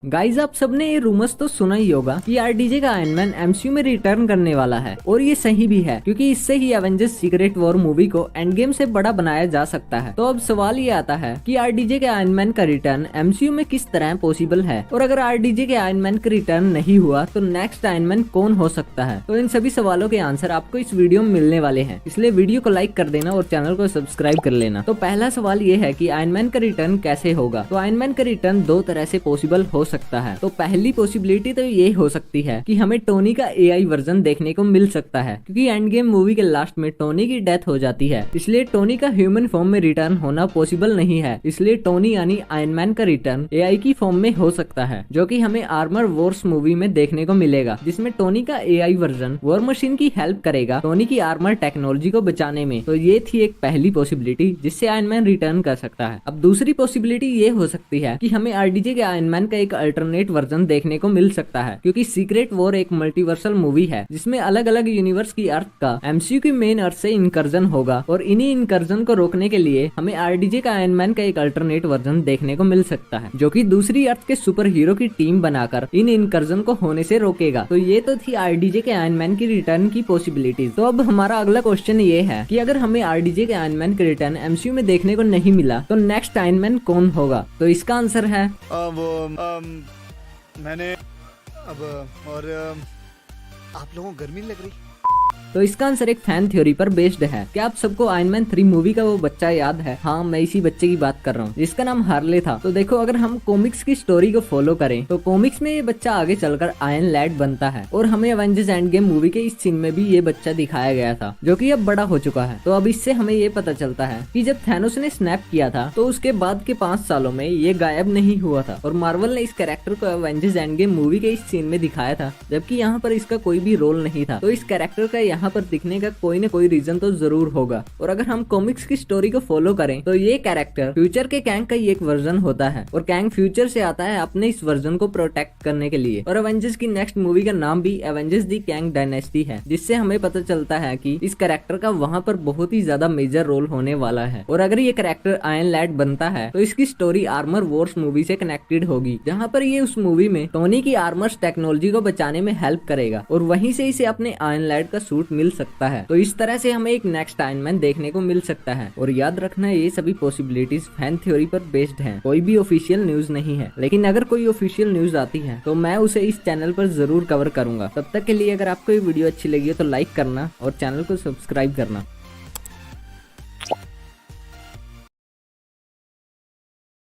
Guys आप सबने ये रूमर्स तो सुना ही होगा कि आरडीजे का आयरन मैन एमसीयू में रिटर्न करने वाला है और ये सही भी है क्योंकि इससे ही एवेंजर्स सीक्रेट वॉर मूवी को एंड गेम से बड़ा बनाया जा सकता है। तो अब सवाल ये आता है कि आरडीजे के आयरन मैन का रिटर्न एमसीयू में किस तरह पॉसिबल है, और अगर आरडीजे के आयरन मैन का रिटर्न नहीं हुआ तो नेक्स्ट आयरन मैन कौन हो सकता है। तो इन सभी सवालों के आंसर आपको इस वीडियो में मिलने वाले हैं, इसलिए वीडियो को लाइक कर देना और चैनल को सब्सक्राइब कर लेना। तो पहला सवाल ये है कि आयरन मैन का रिटर्न कैसे होगा। तो आयरन मैन का रिटर्न दो तरह से पॉसिबल हो सकता है। तो पहली पॉसिबिलिटी तो ये हो सकती है कि हमें टोनी का एआई वर्जन देखने को मिल सकता है, क्योंकि एंड गेम मूवी के लास्ट में टोनी की डेथ हो जाती है, इसलिए टोनी का ह्यूमन फॉर्म में रिटर्न होना पॉसिबल नहीं है। इसलिए टोनी यानी आयरन मैन का रिटर्न एआई की फॉर्म में हो सकता है, जो कि हमें आर्मर वॉर्स मूवी में देखने को मिलेगा, जिसमें टोनी का एआई वर्जन वॉर मशीन की हेल्प करेगा टोनी की आर्मर टेक्नोलॉजी को बचाने में। तो ये थी एक पहली पॉसिबिलिटी जिससे आयरन मैन रिटर्न कर सकता है। अब दूसरी पॉसिबिलिटी ये हो सकती है कि हमें आरडीजे के आयरन मैन का एक अल्टरनेट वर्जन देखने को मिल सकता है, क्योंकि सीक्रेट वॉर एक मल्टीवर्सल मूवी है जिसमें अलग अलग यूनिवर्स की अर्थ का एमसीयू की मेन अर्थ से इनकर्जन होगा, और इन्हीं इनकर्जन को रोकने के लिए हमें आरडीजे का आयरन मैन का एक अल्टरनेट वर्जन देखने को मिल सकता है, जो कि दूसरी अर्थ के सुपर हीरो की टीम बनाकर इन इनकर्जन को होने से रोकेगा। तो ये तो थी आरडीजे के आयरन मैन की रिटर्न की पॉसिबिलिटीज। तो अब हमारा अगला क्वेश्चन ये है कि अगर हमें आरडीजे के आयरन मैन का रिटर्न एमसीयू में देखने को नहीं मिला तो नेक्स्ट आयरन मैन कौन होगा। तो इसका आंसर है मैंने अब और आप लोगों को गर्मी नहीं लग रही? तो इसका आंसर एक फैन थ्योरी पर बेस्ड है। क्या आप सबको आयरन मैन 3 मूवी का वो बच्चा याद है? हाँ, मैं इसी बच्चे की बात कर रहा हूँ जिसका नाम हार्ले था। तो देखो, अगर हम कॉमिक्स की स्टोरी को फॉलो करें तो कॉमिक्स में ये बच्चा आगे चलकर आयरन लैड बनता है, और हमें एवेंजर्स एंड गेम मूवी के इस सीन में भी ये बच्चा दिखाया गया था, जो कि अब बड़ा हो चुका है। तो अब इससे हमें ये पता चलता है कि जब थैनोस ने स्नैप किया था तो उसके बाद के 5 सालों में ये गायब नहीं हुआ था, और मार्वल ने इस कैरेक्टर को एवेंजर्स एंड गेम मूवी के इस सीन में दिखाया था, जबकि यहाँ पर इसका कोई भी रोल नहीं था। तो इस कैरेक्टर का यहाँ पर दिखने का कोई न कोई रीजन तो जरूर होगा। और अगर हम कॉमिक्स की स्टोरी को फॉलो करें तो ये कैरेक्टर फ्यूचर के कैंग का ही एक वर्जन होता है, और कैंग फ्यूचर से आता है अपने इस वर्जन को प्रोटेक्ट करने के लिए। और एवेंजर्स की नेक्स्ट मूवी का नाम भी एवेंजर्स दी कैंग डायनेस्टी है, जिससे हमें पता चलता है कि इस कैरेक्टर का वहां पर बहुत ही ज्यादा मेजर रोल होने वाला है। और अगर ये कैरेक्टर आयरन लैड बनता है तो इसकी स्टोरी आर्मर वॉर्स मूवी से कनेक्टेड होगी, जहाँ पर ये उस मूवी में टोनी की आर्मर्स टेक्नोलॉजी को बचाने में हेल्प करेगा, और वहीं से इसे अपने आयरन लैड का सूट मिल सकता है। तो इस तरह से हमें एक नेक्स्ट आयरन मैन देखने को मिल सकता है। और याद रखना, ये सभी पॉसिबिलिटीज फैन थ्योरी पर बेस्ड हैं, कोई भी ऑफिशियल न्यूज नहीं है। लेकिन अगर कोई ऑफिशियल न्यूज आती है तो मैं उसे इस चैनल पर जरूर कवर करूंगा। तब तक के लिए अगर आपको ये वीडियो अच्छी लगी हो तो लाइक करना और चैनल को सब्सक्राइब करना।